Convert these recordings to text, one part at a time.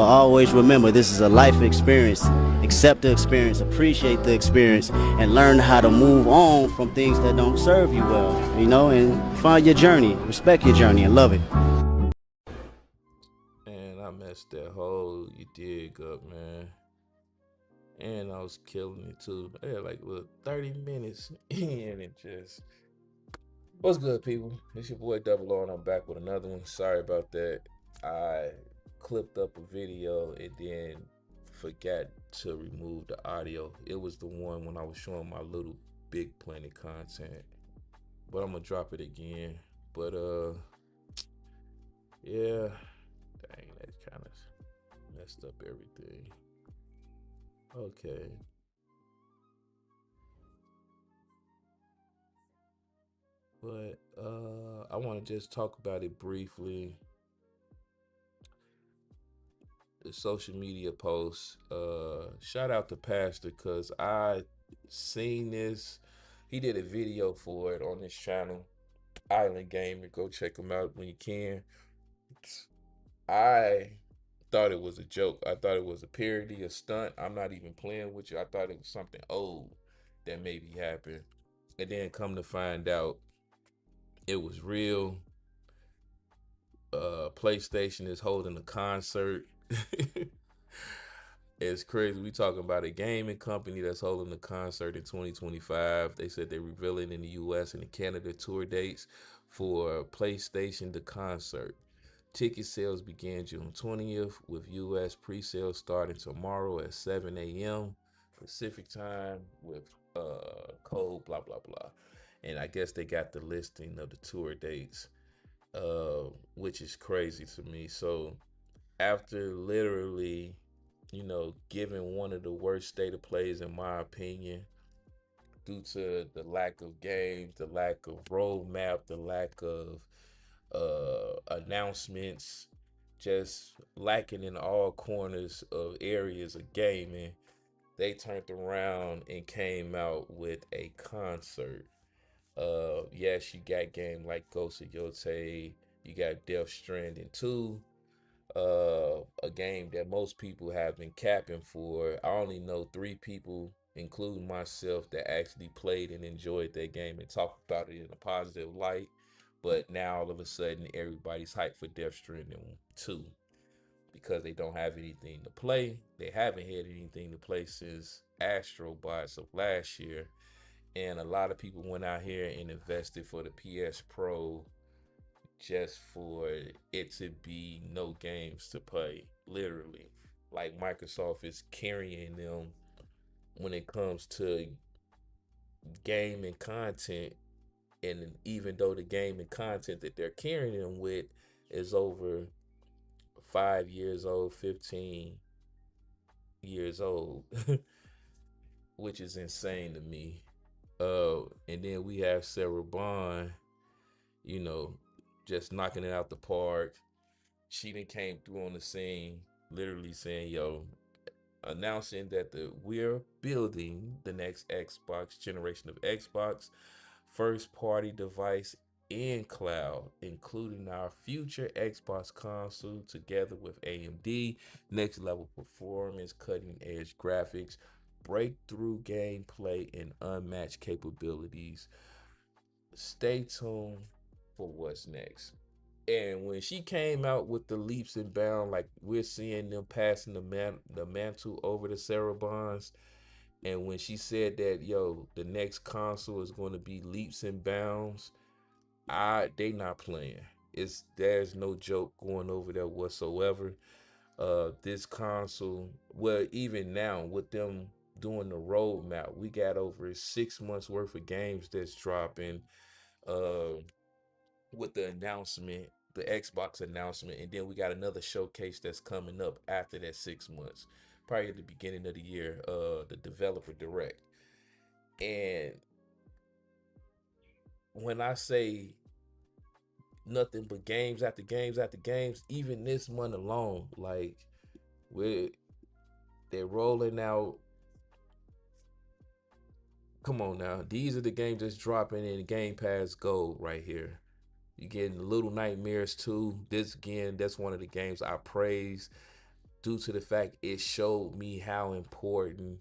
But always remember, this is a life experience. Accept the experience, appreciate the experience, and learn how to move on from things that don't serve you well, and find your journey, respect your journey, and love it. And I messed that whole you dig up, man. And I was killing it too. I had like 30 minutes in and just what's good, people? It's your boy Double O, and I'm back with another one. Sorry about that. I clipped up a video and then forgot to remove the audio. It was the one when I was showing my little Big Planet content. But I'm gonna drop it again. But yeah, dang, that kind of messed up everything. Okay. But I want to just talk about it briefly. The social media posts. Shout out to Pastor because I seen this. He did a video for it on his channel, Island Gamer. Go check him out when you can. I thought it was a joke. I thought it was a parody, a stunt. I'm not even playing with you. I thought it was something old that maybe happened. And then come to find out it was real. PlayStation is holding a concert. It's crazy. We talking about a gaming company that's holding a concert in 2025. They said they're revealing in the US and the Canada tour dates for PlayStation the concert. Ticket sales begin June 20th with US pre-sales starting tomorrow at 7 a.m. Pacific time with code blah blah blah. And I guess they got the listing of the tour dates, which is crazy to me. So after literally, giving one of the worst state of plays in my opinion, due to the lack of games, the lack of roadmap, the lack of announcements, just lacking in all corners of areas of gaming, they turned around and came out with a concert. Yes, you got game like Ghost of Yotei, you got Death Stranding 2, a game that most people have been capping for. I only know 3 people, including myself, that actually played and enjoyed that game and talked about it in a positive light. But now all of a sudden, everybody's hyped for Death Stranding 2 because they don't have anything to play. They haven't had anything to play since Astrobots of last year. And a lot of people went out here and invested for the PS Pro just for it to be no games to play, literally. Like Microsoft is carrying them when it comes to game and content. And even though the game and content that they're carrying them with is over 5 years old, 15 years old, which is insane to me. And then we have Sarah Bond, you know, just knocking it out the park. She then came through on the scene, literally saying, "Yo," announcing that we're building the next Xbox generation of Xbox, first party device in cloud, including our future Xbox console together with AMD, next level performance, cutting edge graphics, breakthrough gameplay, and unmatched capabilities. Stay tuned for what's next. And when she came out with the leaps and bounds, like we're seeing them passing the mantle over to Sarah Bonds, and when she said that, yo, the next console is going to be leaps and bounds, they not playing. There's no joke going over there whatsoever. This console, well, even now with them doing the roadmap, we got over 6 months worth of games that's dropping. Uh, with the announcement, the Xbox announcement, and then we got another showcase that's coming up after that 6 months, probably at the beginning of the year, the developer direct. And when I say nothing but games after games after games, even this month alone, like we they're rolling out. Come on now, these are the games that's dropping in Game Pass Gold right here. You getting Little Nightmares 2. This again, that's one of the games I praise. due to the fact it showed me how important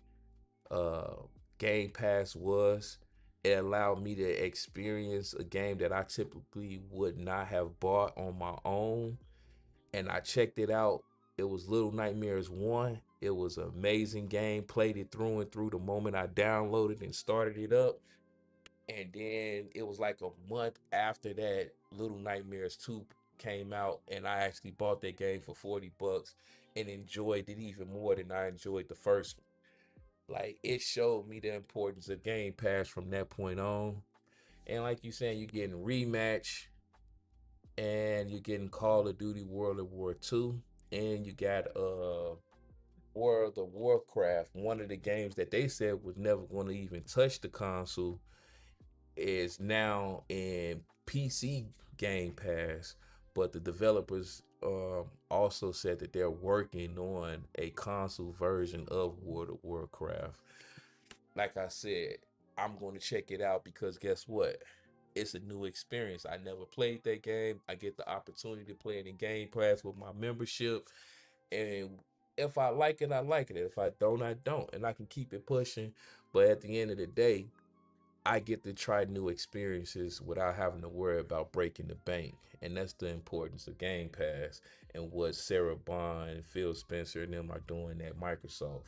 uh Game Pass was. It allowed me to experience a game that I typically would not have bought on my own. And I checked it out. It was Little Nightmares 1. It was an amazing game. Played it through and through the moment I downloaded and started it up. And then it was like a month after that, Little Nightmares 2 came out, and I actually bought that game for $40 and enjoyed it even more than I enjoyed the first one. Like, it showed me the importance of Game Pass from that point on. And like you saying, you're getting Rematch, and you're getting Call of Duty World of War 2, and you got World of Warcraft, one of the games that they said was never going to even touch the console, is now in PC Game Pass, but the developers also said that they're working on a console version of World of Warcraft. Like I said, I'm going to check it out because guess what? It's a new experience. I never played that game. I get the opportunity to play it in Game Pass with my membership. And if I like it, I like it. If I don't, I don't. And I can keep it pushing. But at the end of the day, I get to try new experiences without having to worry about breaking the bank. And that's the importance of Game Pass and what Sarah Bond and Phil Spencer and them are doing at Microsoft.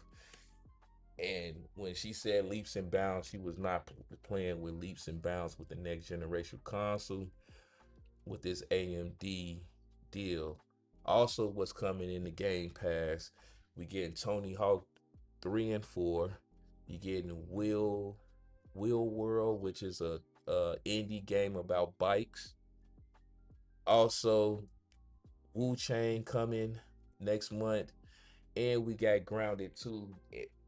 And when she said leaps and bounds, she was not playing with leaps and bounds with the next generation console with this AMD deal. Also, what's coming in the Game Pass, we getting Tony Hawk 3 and 4. You getting Wheel World, which is a indie game about bikes. Also, Wu Chain coming next month, and we got Grounded 2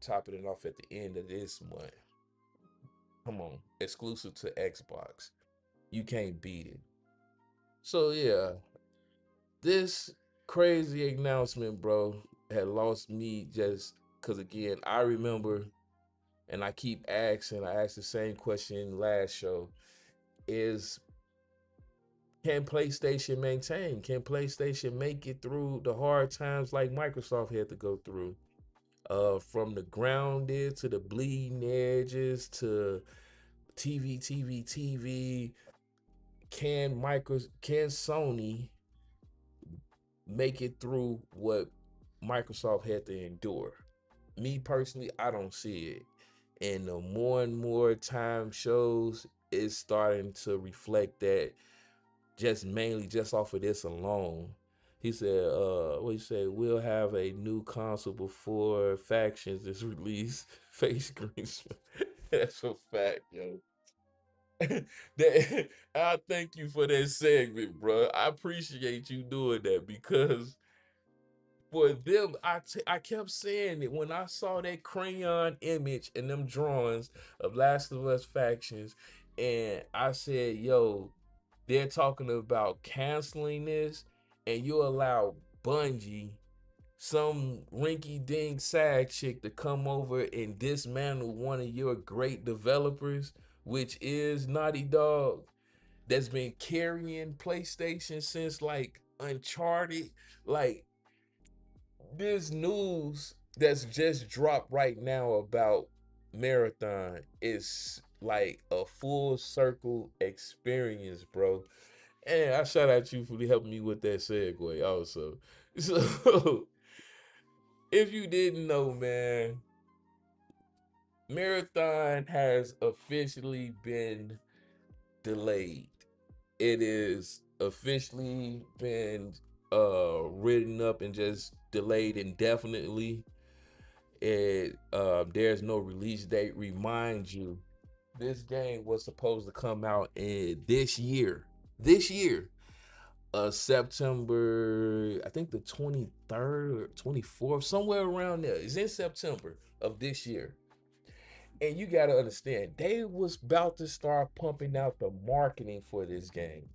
topping it off at the end of this month. Come on, exclusive to Xbox. You can't beat it. So yeah, this crazy announcement, bro, had lost me just because again, I remember, and I asked the same question last show, is can PlayStation maintain? Can PlayStation make it through the hard times like Microsoft had to go through? From the grounded to the bleeding edges to TV. Can Sony make it through what Microsoft had to endure? Me personally, I don't see it. And the more and more time shows, it's starting to reflect that just mainly just off of this alone. He said, what he said, we'll have a new console before Factions is released. Face greens. That's a fact, yo. that, I thank you for that segment, bro. I appreciate you doing that because for them, I kept saying it when I saw that crayon image and them drawings of Last of Us Factions, and I said, yo, they're talking about canceling this, and you allow Bungie, some rinky dink side chick, to come over and dismantle one of your great developers, which is Naughty Dog, that's been carrying PlayStation since like Uncharted. Like, this news that's just dropped right now about Marathon is like a full circle experience, bro. And I shout out you for helping me with that segue also. So if you didn't know, man, Marathon has officially been delayed. It is officially been written up and just delayed indefinitely. There's no release date. Remind you, this game was supposed to come out in this year. This year. September, I think the 23rd or 24th, somewhere around there. It's in September of this year. And you gotta understand, they was about to start pumping out the marketing for this game.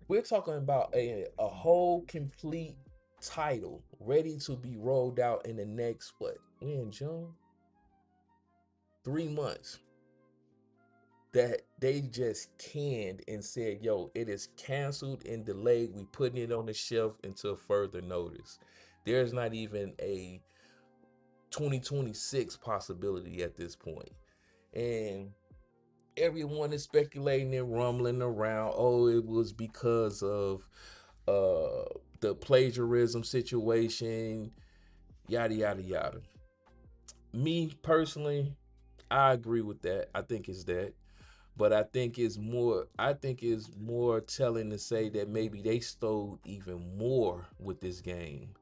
We're talking about a whole complete title ready to be rolled out in the next what? We in June? 3 months. That they just canned and said, yo, it is canceled and delayed. We putting it on the shelf until further notice. There's not even a 2026 possibility at this point. And everyone is speculating and rumbling around, oh, it was because of the plagiarism situation, yada yada yada. Me personally, I agree with that. I think it's that. But I think it's more telling to say that maybe they stole even more with this game.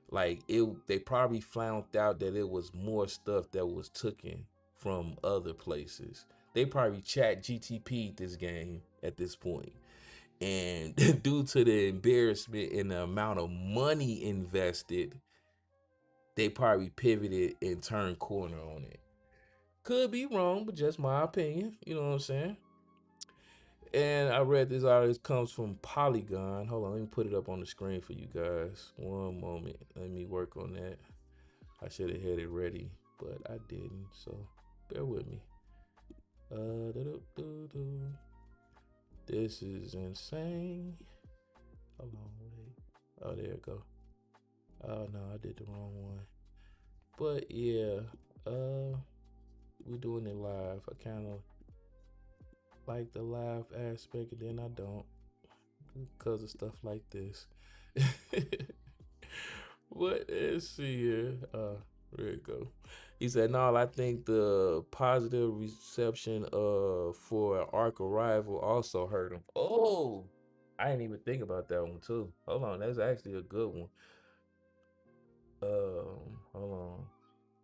Like they probably found out that it was more stuff that was taken from other places. They probably chat GTP'd this game at this point. And due to the embarrassment and the amount of money invested, they probably pivoted and turned corner on it. Could be wrong, but just my opinion. You know what I'm saying? And I read this article comes from Polygon. Hold on, let me put it up on the screen for you guys. One moment. Let me work on that. I should have had it ready, but I didn't. So bear with me. This is insane. Hold on, wait. Oh, there it go. Oh no, I did the wrong one. But yeah, we're doing it live. I kind of like the live aspect, and then I don't because of stuff like this. What is here? There you go. He said, "No, I think the positive reception for Arc Arrival also hurt him." Oh, I didn't even think about that one too. Hold on, that's actually a good one. Hold on,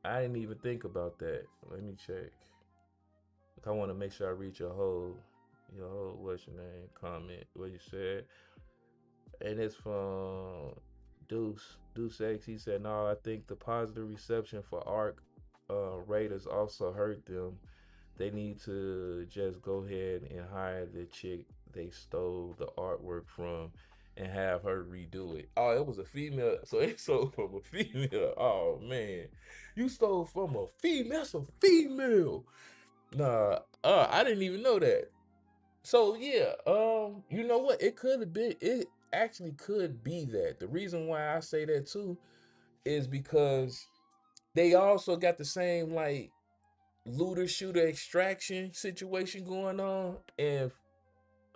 I didn't even think about that. Let me check. I want to make sure I read your whole what's your name comment what you said, and it's from Deuce X. He said, "No, I think the positive reception for Arc Raiders also hurt them. They need to just go ahead and hire the chick they stole the artwork from and have her redo it." Oh, it was a female, so it stole from a female. Oh man, you stole from a female. That's a female. Nah, I didn't even know that. So yeah, you know what? It could have been. It actually could be that. The reason why I say that too is because they also got the same like looter shooter extraction situation going on. And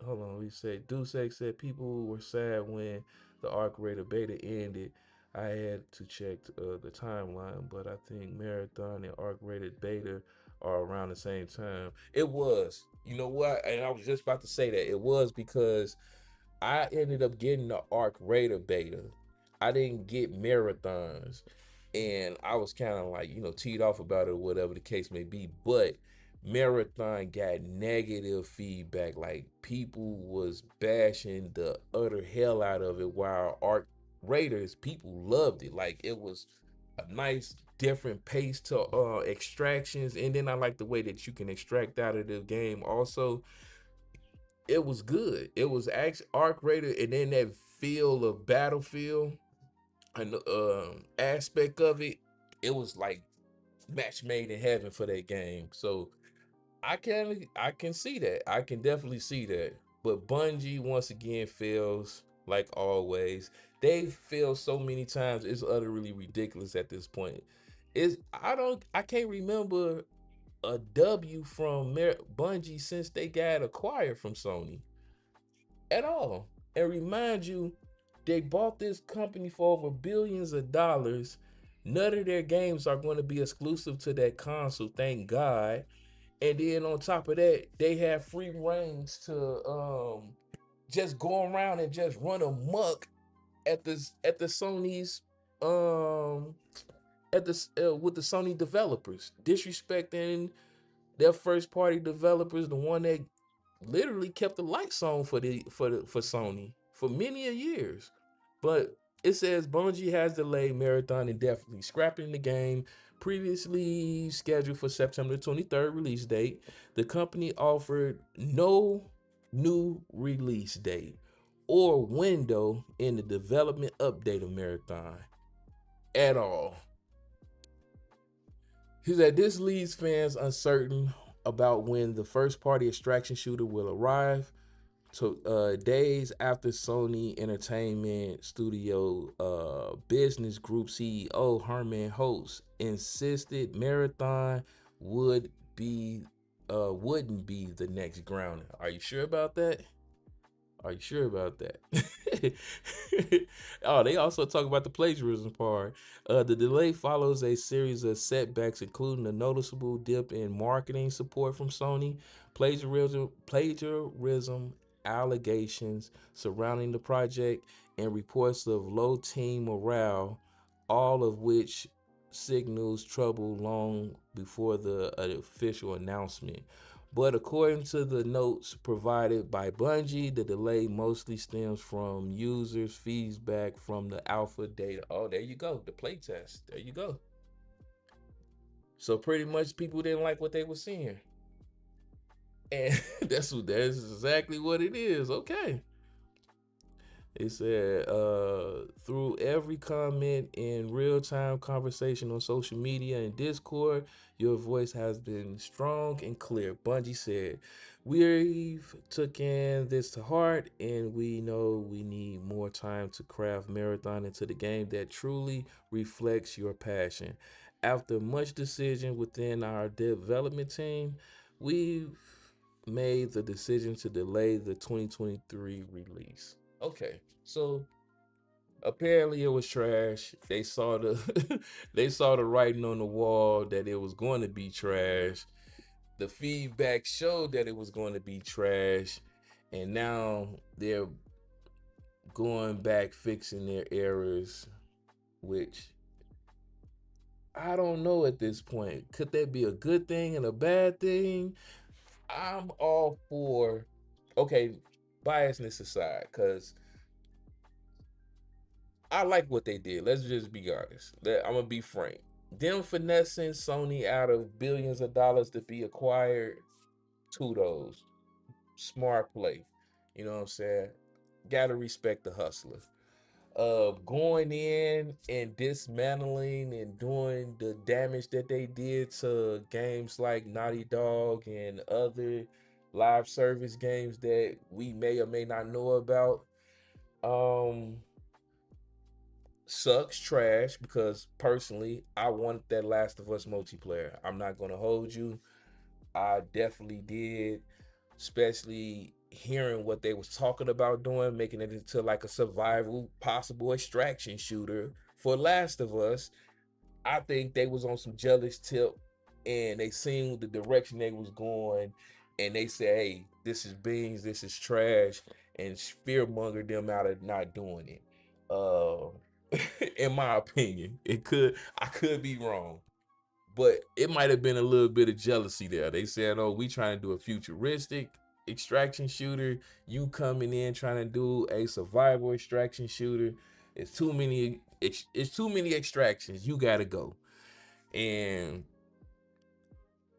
hold on, we said Deuce said people were sad when the Arc Raider beta ended. I had to check the timeline, but I think Marathon and Arc Rated beta are around the same time. It was. You know what? And I was just about to say that it was because I ended up getting the Arc Raider beta. I didn't get marathons. And I was kind of like, teed off about it or whatever the case may be. But Marathon got negative feedback. Like people was bashing the utter hell out of it, while Arc Raiders, people loved it. Like it was a nice different pace to extractions. And then I like the way that you can extract out of the game also. It was good. It was actually Arc Raider, and then that feel of Battlefield and aspect of it, it was like match made in heaven for that game. So I can see that. I can definitely see that. But Bungie once again fails like always. They fail so many times. It's utterly ridiculous at this point. I can't remember a W from Bungie since they got acquired from Sony at all. And remind you, they bought this company for over billions of dollars. None of their games are going to be exclusive to that console, thank God. And then on top of that, they have free reigns to just go around and just run amok at the Sony's um at the with the Sony developers, disrespecting their first party developers, the one that literally kept the lights on for Sony for many a years. But it says Bungie has delayed Marathon indefinitely, scrapping the game previously scheduled for September 23rd release date. The company offered no new release date or window in the development update of Marathon at all. He said this leaves fans uncertain about when the first party extraction shooter will arrive. So days after Sony Entertainment Studio Business Group CEO Herman Holtz insisted Marathon would be wouldn't be the next grounding. Are you sure about that? Are you sure about that? Oh, they also talk about the plagiarism part. The delay follows a series of setbacks, including a noticeable dip in marketing support from Sony, plagiarism allegations surrounding the project, and reports of low team morale, all of which signals trouble long before the official announcement. But according to the notes provided by Bungie, the delay mostly stems from users' feedback from the alpha data. Oh, there you go, the playtest. There you go. So pretty much people didn't like what they were seeing. And that's exactly what it is. Okay. It said, through every comment in real time conversation on social media and Discord, your voice has been strong and clear. Bungie said, we've taken this to heart and we know we need more time to craft Marathon into the game that truly reflects your passion. After much decision within our development team, we've made the decision to delay the 2023 release. Okay, so apparently it was trash. They saw the they saw the writing on the wall that it was going to be trash. The feedback showed that it was going to be trash, and now they're going back fixing their errors, which I don't know at this point. Could that be a good thing and a bad thing? I'm all for, okay, biasness aside, because I like what they did. Let's just be honest. I'm gonna be frank. Them finessing Sony out of billions of dollars to be acquired, kudos. Smart play. You know what I'm saying? Gotta respect the hustler. Going in and dismantling and doing the damage that they did to games like Naughty Dog and other live service games that we may or may not know about. Um, Sucks trash because personally I wanted that Last of Us multiplayer. I'm not gonna hold you. I definitely did, especially hearing what they was talking about doing, making it into like a survival possible extraction shooter for Last of Us. I think they was on some jealous tip and they seen the direction they was going and they said, hey, this is beans, this is trash, and fear mongered them out of not doing it. Uh in my opinion. I could be wrong. But it might have been a little bit of jealousy there. They said, oh, we trying to do a futuristic extraction shooter. You coming in trying to do a survival extraction shooter. It's too many extractions. You gotta go. And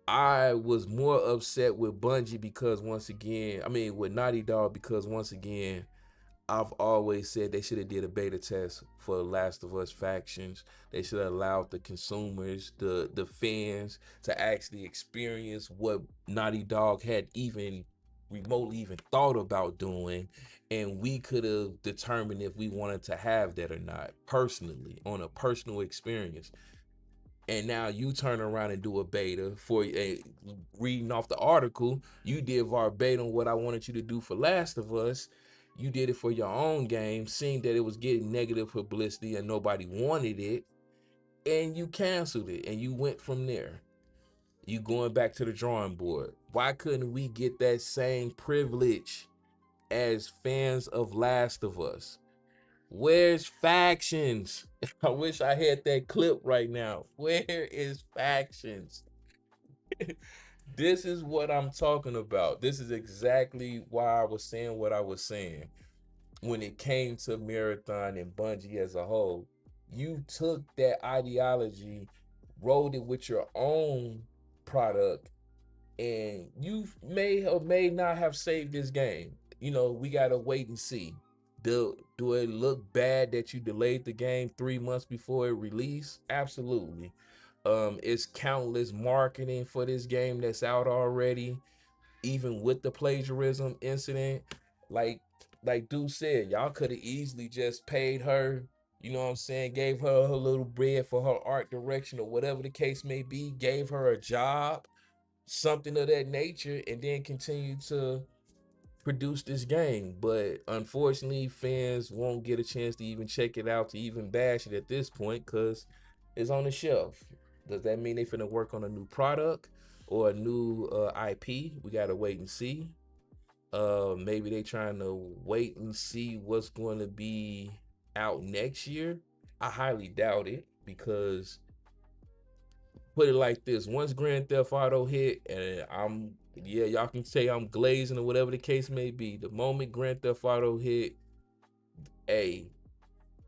I was more upset with Bungie because once again, I mean with Naughty Dog because once again, I've always said they should have did a beta test for Last of Us factions. They should have allowed the consumers, the fans, to actually experience what Naughty Dog had even remotely even thought about doing, and we could have determined if we wanted to have that or not personally on a personal experience. And now you turn around and do a beta for a reading off the article. You did verbatim what I wanted you to do for Last of Us. You did it for your own game, seeing that it was getting negative publicity and nobody wanted it, and you canceled it and you went from there. You going back to the drawing board. Why couldn't we get that same privilege as fans of Last of Us? Where's factions? I wish I had that clip right now. Where is factions? This is what I'm talking about. This is exactly why I was saying what I was saying. When it came to Marathon and Bungie as a whole, you took that ideology, rolled it with your own product, and you may or may not have saved this game. You know, we gotta wait and see. Do it look bad that you delayed the game 3 months before it released? Absolutely. It's countless marketing for this game that's out already, even with the plagiarism incident. Like like Dude said, y'all could have easily just paid her, you know what I'm saying, gave her her little bread for her art direction or whatever the case may be, gave her a job, something of that nature, and then continue to produce this game. But unfortunately, fans won't get a chance to even check it out, to even bash it at this point, because it's on the shelf. Does that mean they finna work on a new product or a new IP? We gotta wait and see. Maybe they trying to wait and see what's going to be out next year. I highly doubt it, because put it like this: once Grand Theft Auto hit, and yeah, y'all can say I'm glazing or whatever the case may be. The moment Grand Theft Auto hit, hey,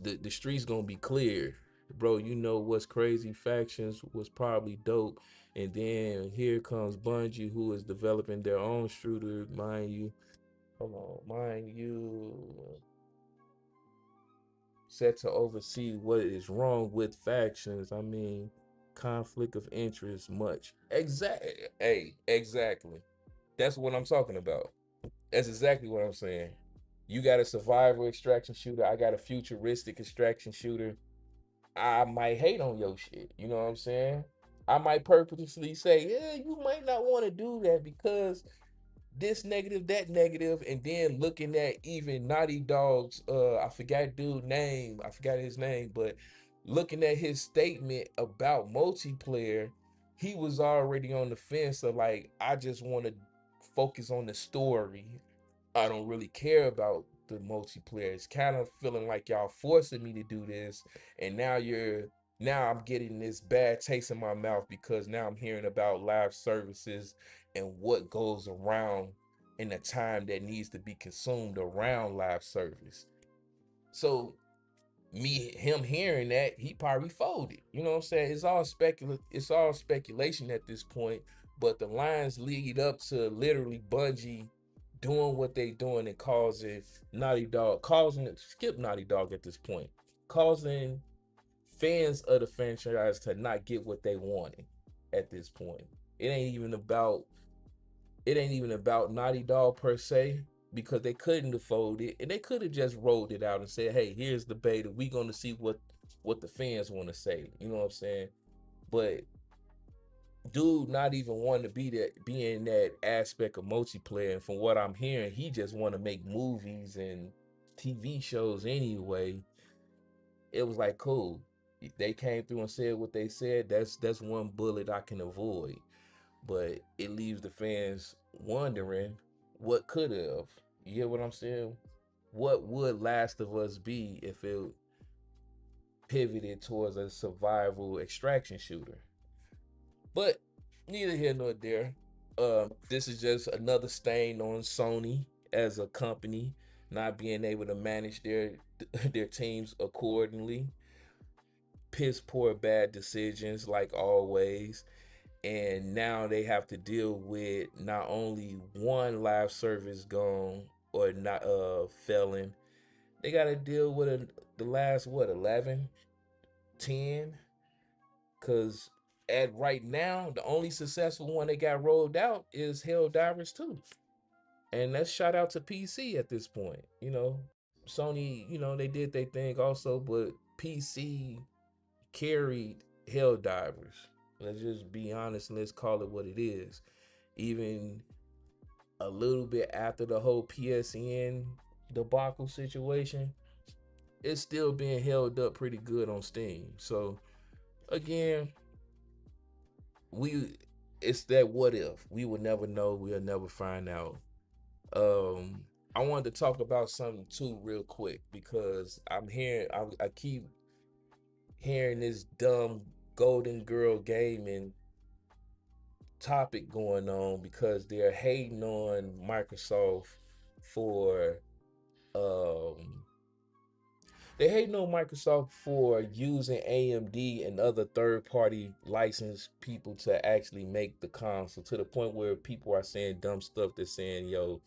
the streets gonna be cleared, bro. You know what's crazy? Factions was probably dope, and then here comes Bungie, who is developing their own shooter, mind you. Hold on, mind you, set to oversee what is wrong with factions. I mean, conflict of interest, much. Exactly. That's what I'm talking about. That's exactly what I'm saying. You got a survival extraction shooter. I got a futuristic extraction shooter. I might hate on your shit. You know what I'm saying? I might purposely say, yeah, you might not want to do that because this negative, that negative, and then looking at even Naughty Dog's I forgot his name, but looking at his statement about multiplayer, he was already on the fence of like, I just want to focus on the story. I don't really care about the multiplayer. It's kind of feeling like y'all forcing me to do this, and now I'm getting this bad taste in my mouth because now I'm hearing about live services and what goes around in the time that needs to be consumed around live service. So him hearing that, he probably folded. You know what I'm saying? It's all speculation at this point, but the lines lead up to literally Bungie doing what they doing and causing skip Naughty Dog at this point, causing fans of the franchise to not get what they wanted at this point. It ain't even about Naughty Dog per se, because they couldn't afford it, and they could have just rolled it out and said, "Hey, here's the beta. We gonna see what the fans want to say." You know what I'm saying? But dude, not even wanting to be in that aspect of multiplayer. And from what I'm hearing, he just want to make movies and TV shows anyway. It was like cool. They came through and said what they said. That's one bullet I can avoid. But it leaves the fans wondering what could have. You get what I'm saying? What would Last of Us be if it pivoted towards a survival extraction shooter? But neither here nor there. This is just another stain on Sony as a company not being able to manage their teams accordingly. Piss poor bad decisions like always, and now they have to deal with not only one live service gone or not failing, they got to deal with the last what 11, 10, because at right now the only successful one they got rolled out is Helldivers 2, and that's shout out to PC at this point. Sony, they did their thing also, but PC carried Helldivers. Let's just be honest and let's call it what it is. Even a little bit after the whole PSN debacle situation, it's still being held up pretty good on Steam. So again, we it's that what if. We will never know, we'll never find out. I wanted to talk about something too real quick, because I keep hearing this dumb Golden Girl gaming topic going on, because they're hating on Microsoft for um using AMD and other third-party licensed people to actually make the console, to the point where people are saying dumb stuff. They're saying, yo,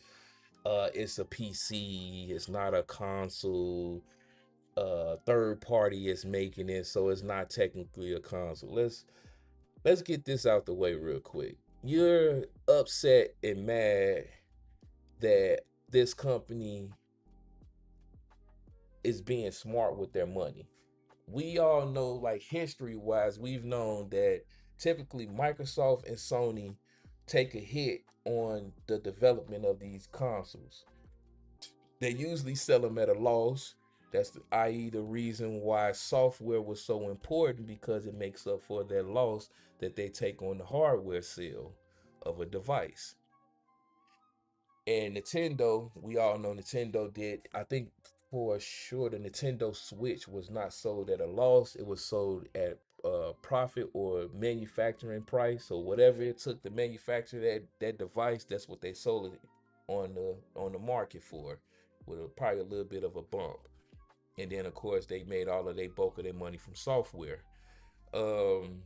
it's a PC, it's not a console. Third party is making it, so it's not technically a console. Let's get this out the way real quick. You're upset and mad that this company is being smart with their money. We all know, like history wise, we've known that typically Microsoft and Sony take a hit on the development of these consoles. They usually sell them at a loss. That's i.e. the reason why software was so important, because it makes up for their loss that they take on the hardware sale of a device. And Nintendo, we all know Nintendo did, I think for sure, the Nintendo Switch was not sold at a loss. It was sold at profit or manufacturing price. So whatever it took to manufacture that device, that's what they sold it on the market for, with probably a little bit of a bump. And then of course they made all of their bulk of their money from software. Um,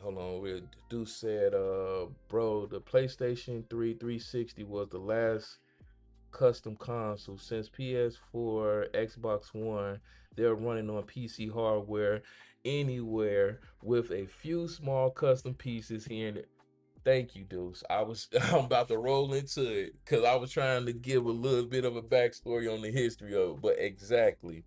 Hold on, dude said, bro, the PlayStation 3 360 was the last custom console since PS4, Xbox One. They're running on PC hardware anywhere with a few small custom pieces here and there. Thank you, Deuce. I'm about to roll into it because I was trying to give a little bit of a backstory on the history of it, but exactly.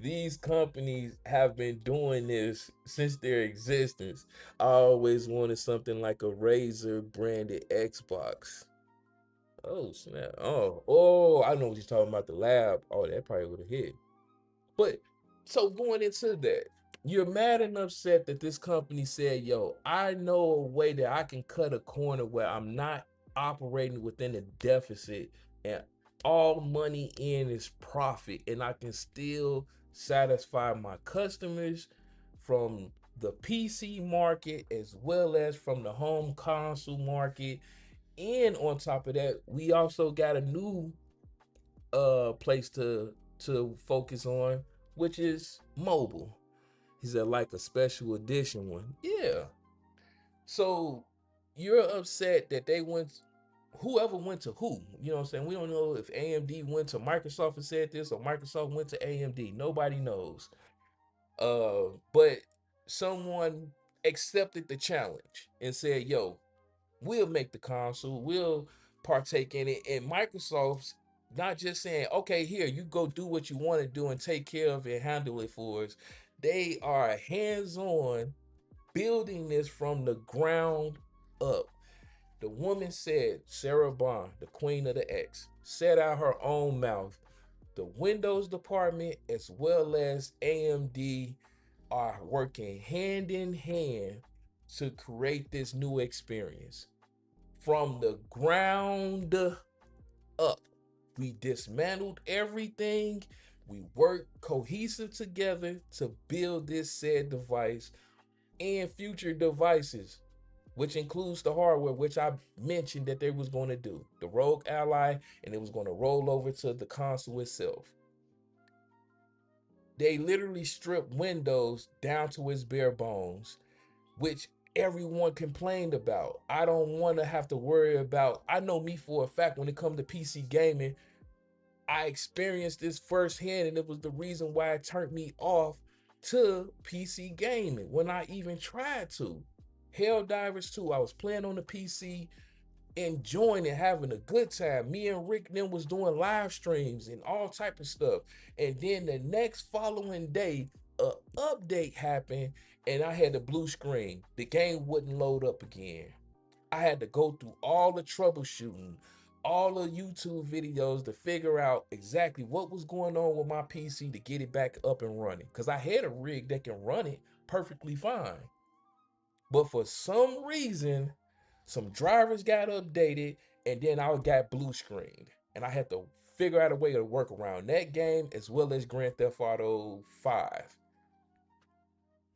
These companies have been doing this since their existence. I always wanted something like a Razer branded Xbox. Oh snap! Oh, I know what you're talking about. The lab. Oh, that probably would have hit. But so going into that, you're mad and upset that this company said, "Yo, I know a way that I can cut a corner where I'm not operating within a deficit, and all money in is profit, and I can still satisfy my customers from the PC market as well as from the home console market." And on top of that, we also got a new place to focus on, which is mobile. He said like a special edition one. Yeah. So you're upset that they went, whoever went to who, you know what I'm saying? We don't know if AMD went to Microsoft and said this or Microsoft went to AMD. Nobody knows. But someone accepted the challenge and said, "Yo, we'll make the console, we'll partake in it." And Microsoft's not just saying, "Okay, here, you go do what you want to do and take care of it and handle it for us." They are hands-on building this from the ground up. The woman said, Sarah Bond, the queen of the X, said out her own mouth, the Windows department as well as AMD are working hand in hand to create this new experience from the ground up. We dismantled everything. We worked cohesive together to build this said device and future devices, which includes the hardware, which I mentioned that they was going to do. The Rogue Ally, and it was going to roll over to the console itself. They literally stripped Windows down to its bare bones, which everyone complained about. I don't want to have to worry about, I know me for a fact when it comes to PC gaming, I experienced this firsthand, and it was the reason why it turned me off to PC gaming when I even tried to. Helldivers 2, I was playing on the PC, enjoying it, having a good time. Me and Rick then was doing live streams and all type of stuff. And then the next following day, a update happened and I had the blue screen. The game wouldn't load up again. I had to go through all the troubleshooting, all the YouTube videos to figure out exactly what was going on with my PC to get it back up and running. Because I had a rig that can run it perfectly fine. But for some reason, some drivers got updated and then I got blue screened. And I had to figure out a way to work around that game as well as Grand Theft Auto 5.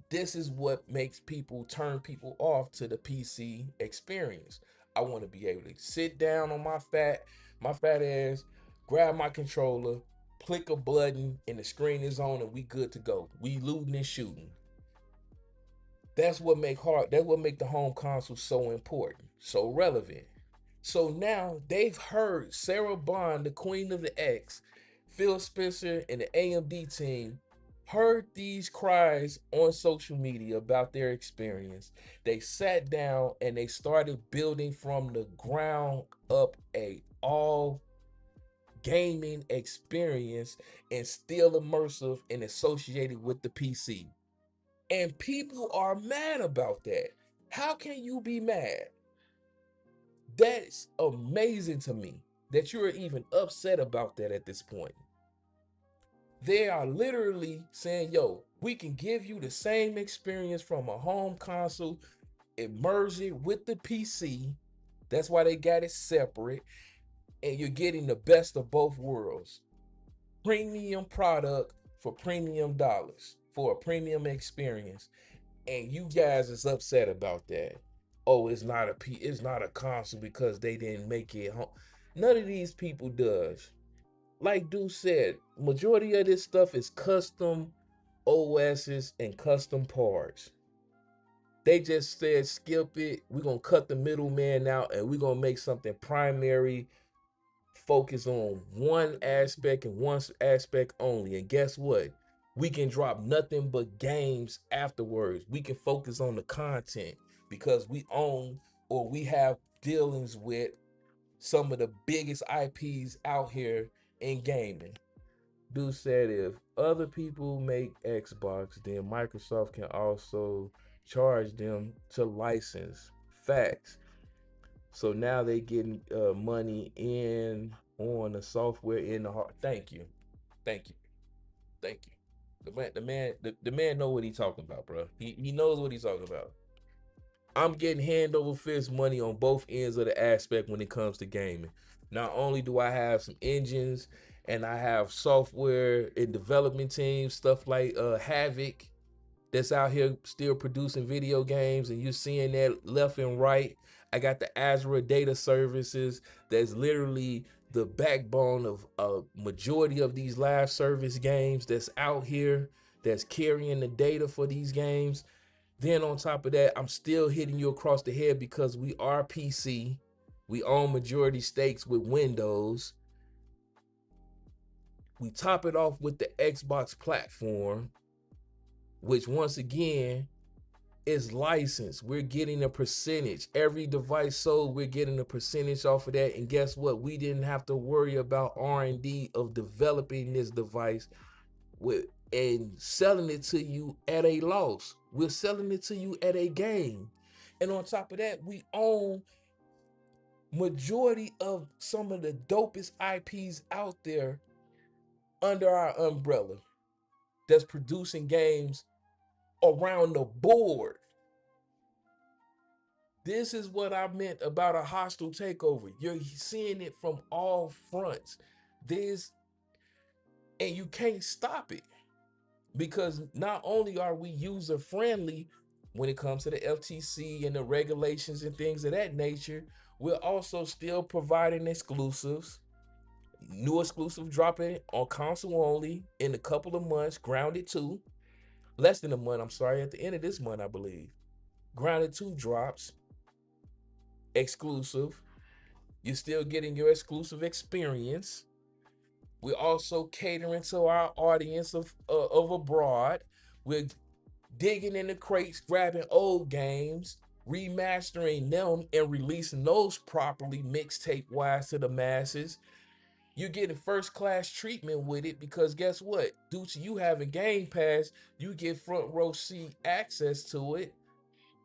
This is what makes people turn people off to the PC experience. I want to be able to sit down on my fat ass, grab my controller, click a button, and the screen is on and we good to go. We looting and shooting. That's what make the home console so important, so relevant. So now they've heard Sarah Bond, the queen of the X, Phil Spencer, and the AMD team heard these cries on social media about their experience. They sat down and they started building from the ground up a all gaming experience and still immersive and associated with the PC. And people are mad about that. How can you be mad? That's amazing to me that you're even upset about that at this point. They are literally saying, yo, we can give you the same experience from a home console, immerse it with the PC. That's why they got it separate. And you're getting the best of both worlds. Premium product for premium dollars, for a premium experience. And you guys is upset about that. Oh, it's not a console because they didn't make it home. None of these people does. Like Dude said, majority of this stuff is custom OSs and custom parts. They just said skip it. We're gonna cut the middleman out and we're gonna make something primary, focus on one aspect and one aspect only. And guess what? We can drop nothing but games afterwards. We can focus on the content because we own or we have dealings with some of the biggest IPs out here in gaming. Dude said if other people make Xbox, then Microsoft can also charge them to license. Facts. So now they getting money in on the software in the hard. Thank you, thank you, thank you. The man know what he's talking about, bro. He knows what he's talking about. I'm getting hand over fist money on both ends of the aspect when it comes to gaming. Not only do I have some engines and I have software and development teams, stuff like Havoc that's out here still producing video games, and you're seeing that left and right. I got the Azure data services that's literally the backbone of a majority of these live service games that's out here that's carrying the data for these games. Then on top of that, I'm still hitting you across the head because we are PC. We own majority stakes with Windows. We top it off with the Xbox platform, which once again is licensed. We're getting a percentage. Every device sold, we're getting a percentage off of that. And guess what? We didn't have to worry about R&D of developing this device with and selling it to you at a loss. We're selling it to you at a gain. And on top of that, we own majority of some of the dopest IPs out there under our umbrella that's producing games around the board. This is what I meant about a hostile takeover. You're seeing it from all fronts. And you can't stop it. Because not only are we user friendly when it comes to the FTC and the regulations and things of that nature, we're also still providing exclusives. New exclusive dropping on console only in a couple of months. Grounded 2, less than a month, I'm sorry, at the end of this month, I believe. Grounded 2 drops, exclusive. You're still getting your exclusive experience. We're also catering to our audience of abroad. We're digging in the crates, grabbing old games, remastering them, and releasing those properly mixtape wise to the masses. You're getting first class treatment with it because guess what? Due to you having Game Pass, you get front row seat access to it,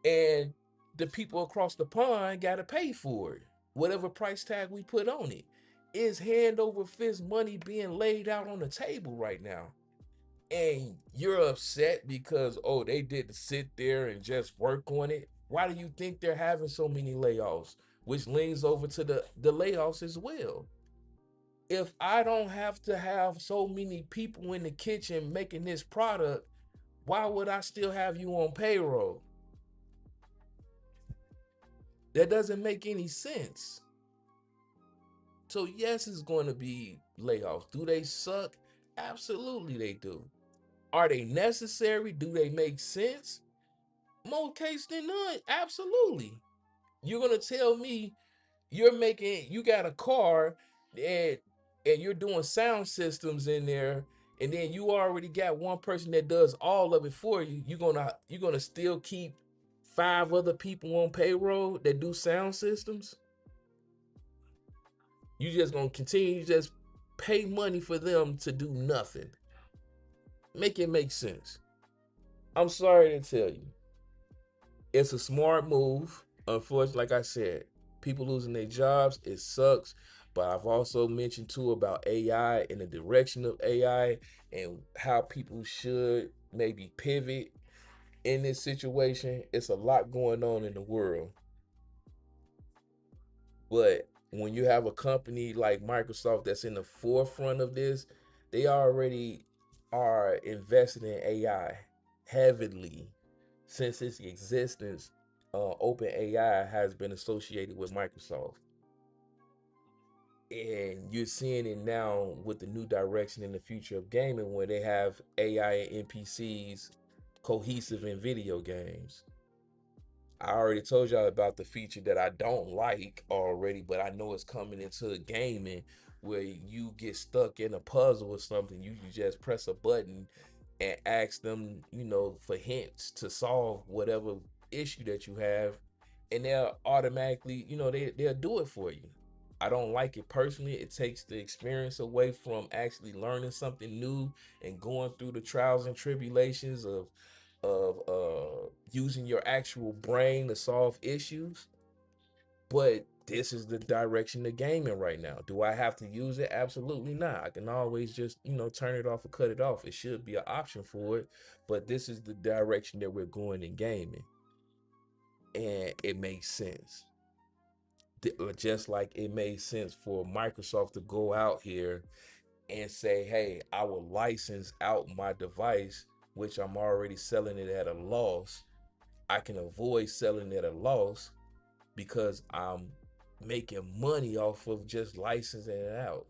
and the people across the pond got to pay for it. Whatever price tag we put on it. Is hand over fist money being laid out on the table right now. And you're upset because, oh, they didn't sit there and just work on it. Why do you think they're having so many layoffs? Which leans over to the layoffs as well. If I don't have to have so many people in the kitchen making this product, why would I still have you on payroll? That doesn't make any sense. So yes, it's going to be layoffs. Do they suck? Absolutely they do. Are they necessary? Do they make sense? More case than none. Absolutely. You're going to tell me you got a car and you're doing sound systems in there, and then you already got one person that does all of it for you. You're gonna still keep 5 other people on payroll that do sound systems? You just gonna continue just pay money for them to do nothing. Make it make sense. I'm sorry to tell you, it's a smart move. Unfortunately, like I said, people losing their jobs, it sucks. But I've also mentioned too about AI and the direction of AI and how people should maybe pivot in this situation. It's a lot going on in the world. But when you have a company like Microsoft that's in the forefront of this, they already are invested in AI heavily since its existence. Open AI has been associated with Microsoft, and you're seeing it now with the new direction in the future of gaming, where they have AI and NPCs cohesive in video games. I already told y'all about the feature that I don't like already, but I know it's coming into gaming where you get stuck in a puzzle or something. You just press a button and ask them, for hints to solve whatever issue that you have, and they'll automatically, they'll do it for you. I don't like it personally. It takes the experience away from actually learning something new and going through the trials and tribulations of using your actual brain to solve issues. But this is the direction the gaming right now. Do I have to use it? Absolutely not. I can always just, turn it off or cut it off. It should be an option for it, but this is the direction that we're going in gaming. And it makes sense. Just like it made sense for Microsoft to go out here and say, hey, I will license out my device, which I'm already selling it at a loss. I can avoid selling at a loss because I'm making money off of just licensing it out.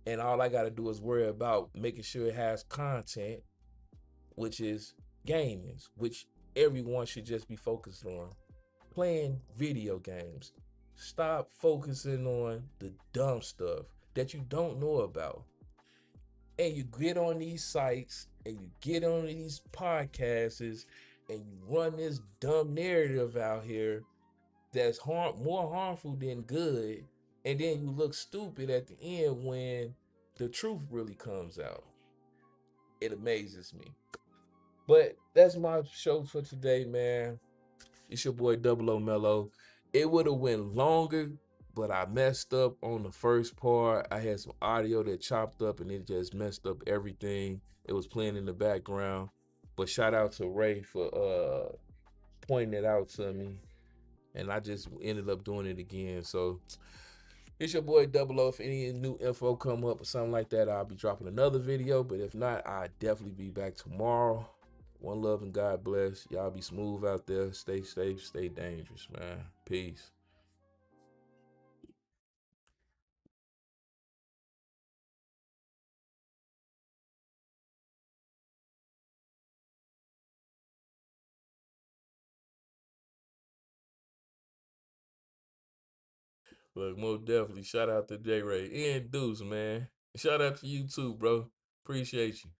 And all I got to do is worry about making sure it has content, which is gaming, which everyone should just be focused on. Playing video games. Stop focusing on the dumb stuff that you don't know about. And you get on these sites and you get on these podcasts and you run this dumb narrative out here that's more harmful than good, and then you look stupid at the end when the truth really comes out. It amazes me. But that's my show for today, man. It's your boy Double O Melo. It would have went longer, but I messed up on the first part. I had some audio that chopped up and it just messed up everything. It was playing in the background. But shout out to Ray for pointing it out to me. And I just ended up doing it again. So it's your boy Double O. If any new info come up or something like that, I'll be dropping another video. But if not, I'll definitely be back tomorrow. One love and God bless. Y'all be smooth out there. Stay safe, stay dangerous, man. Peace. Look, most definitely shout out to J Ray and Deuce, man. Shout out to you too, bro. Appreciate you.